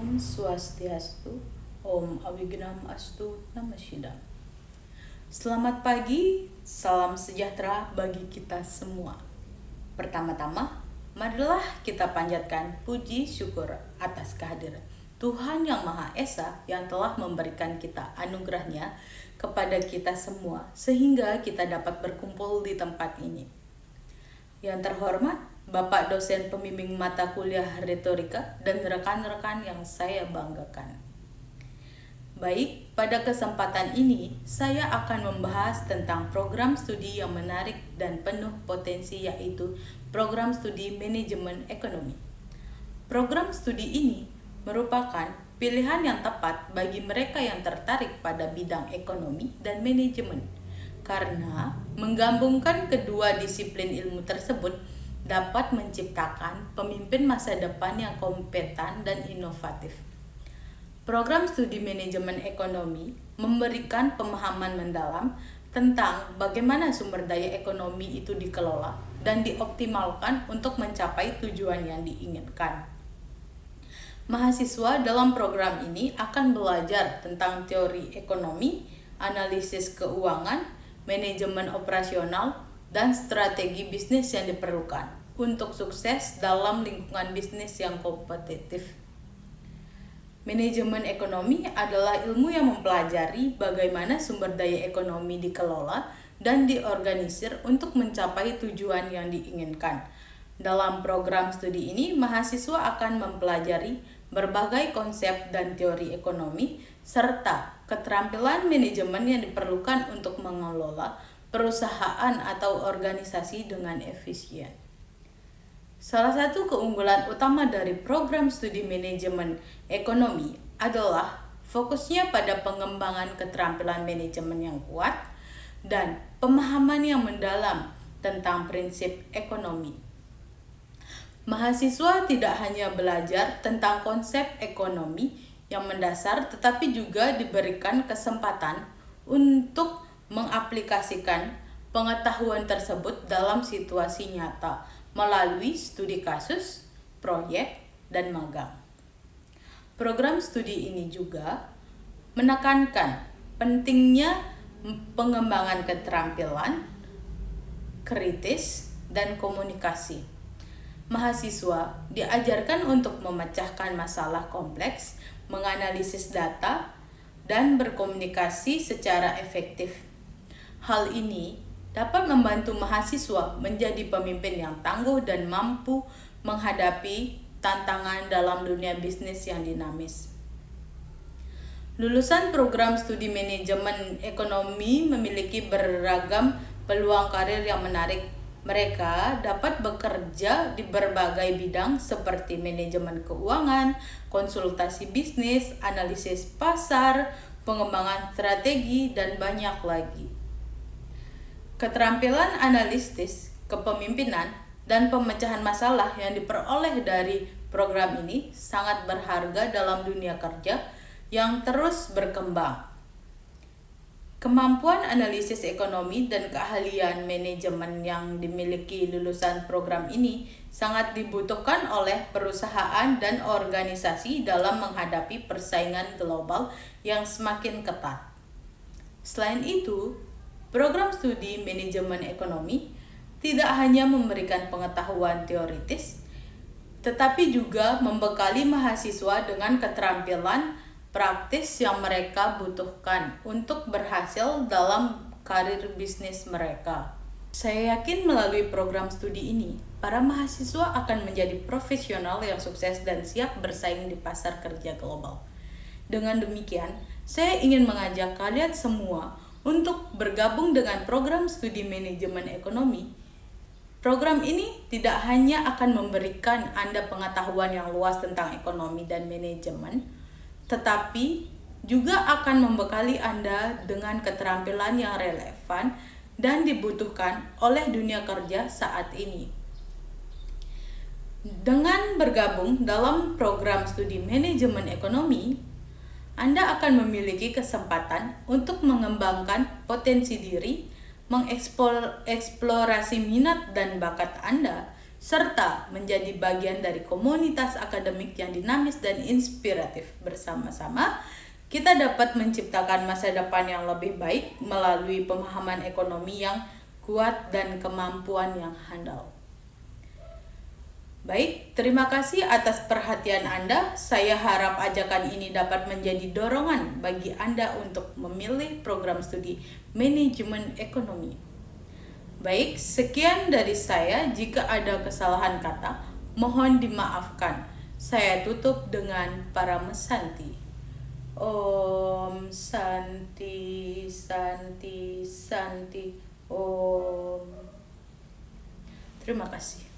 Om Swastiastu, Om Awignam Astu Namasyidam. Selamat pagi, salam sejahtera bagi kita semua. Pertama-tama, marilah kita panjatkan puji syukur atas kehadiran Tuhan Yang Maha Esa yang telah memberikan kita anugerahnya kepada kita semua sehingga kita dapat berkumpul di tempat ini. Yang terhormat, Bapak dosen pembimbing mata kuliah retorika dan rekan-rekan yang saya banggakan. Baik, pada kesempatan ini saya akan membahas tentang program studi yang menarik dan penuh potensi, yaitu program studi manajemen ekonomi. Program studi ini merupakan pilihan yang tepat bagi mereka yang tertarik pada bidang ekonomi dan manajemen, karena menggabungkan kedua disiplin ilmu tersebut dapat menciptakan pemimpin masa depan yang kompeten dan inovatif. Program studi manajemen ekonomi memberikan pemahaman mendalam tentang bagaimana sumber daya ekonomi itu dikelola dan dioptimalkan untuk mencapai tujuan yang diinginkan. Mahasiswa dalam program ini akan belajar tentang teori ekonomi, analisis keuangan, manajemen operasional, dan strategi bisnis yang diperlukan untuk sukses dalam lingkungan bisnis yang kompetitif. Manajemen ekonomi adalah ilmu yang mempelajari bagaimana sumber daya ekonomi dikelola dan diorganisir untuk mencapai tujuan yang diinginkan. Dalam program studi ini, mahasiswa akan mempelajari berbagai konsep dan teori ekonomi serta keterampilan manajemen yang diperlukan untuk mengelola perusahaan atau organisasi dengan efisien. Salah satu keunggulan utama dari program studi manajemen ekonomi adalah fokusnya pada pengembangan keterampilan manajemen yang kuat dan pemahaman yang mendalam tentang prinsip ekonomi. Mahasiswa tidak hanya belajar tentang konsep ekonomi yang mendasar, tetapi juga diberikan kesempatan untuk mengaplikasikan pengetahuan tersebut dalam situasi nyata melalui studi kasus, proyek, dan magang. Program studi ini juga menekankan pentingnya pengembangan keterampilan kritis dan komunikasi. Mahasiswa diajarkan untuk memecahkan masalah kompleks, menganalisis data, dan berkomunikasi secara efektif. Hal ini dapat membantu mahasiswa menjadi pemimpin yang tangguh dan mampu menghadapi tantangan dalam dunia bisnis yang dinamis. Lulusan program studi manajemen ekonomi memiliki beragam peluang karir yang menarik. Mereka dapat bekerja di berbagai bidang seperti manajemen keuangan, konsultasi bisnis, analisis pasar, pengembangan strategi, dan banyak lagi. Keterampilan analitis, kepemimpinan, dan pemecahan masalah yang diperoleh dari program ini sangat berharga dalam dunia kerja yang terus berkembang. Kemampuan analisis ekonomi dan keahlian manajemen yang dimiliki lulusan program ini sangat dibutuhkan oleh perusahaan dan organisasi dalam menghadapi persaingan global yang semakin ketat. Selain itu, program studi manajemen ekonomi tidak hanya memberikan pengetahuan teoritis, tetapi juga membekali mahasiswa dengan keterampilan praktis yang mereka butuhkan untuk berhasil dalam karir bisnis mereka. Saya yakin melalui program studi ini, para mahasiswa akan menjadi profesional yang sukses dan siap bersaing di pasar kerja global. Dengan demikian, saya ingin mengajak kalian semua untuk bergabung dengan program studi manajemen ekonomi. Program ini tidak hanya akan memberikan Anda pengetahuan yang luas tentang ekonomi dan manajemen, tetapi juga akan membekali Anda dengan keterampilan yang relevan dan dibutuhkan oleh dunia kerja saat ini. Dengan bergabung dalam program studi manajemen ekonomi, Anda akan memiliki kesempatan untuk mengembangkan potensi diri, mengeksplorasi minat dan bakat Anda, serta menjadi bagian dari komunitas akademik yang dinamis dan inspiratif. Bersama-sama, kita dapat menciptakan masa depan yang lebih baik melalui pemahaman ekonomi yang kuat dan kemampuan yang handal. Baik, terima kasih atas perhatian Anda. Saya harap ajakan ini dapat menjadi dorongan bagi Anda untuk memilih program studi manajemen ekonomi. Baik, sekian dari saya. Jika ada kesalahan kata, mohon dimaafkan. Saya tutup dengan Paramesanti. Om Santi Santi Santi Om. Terima kasih.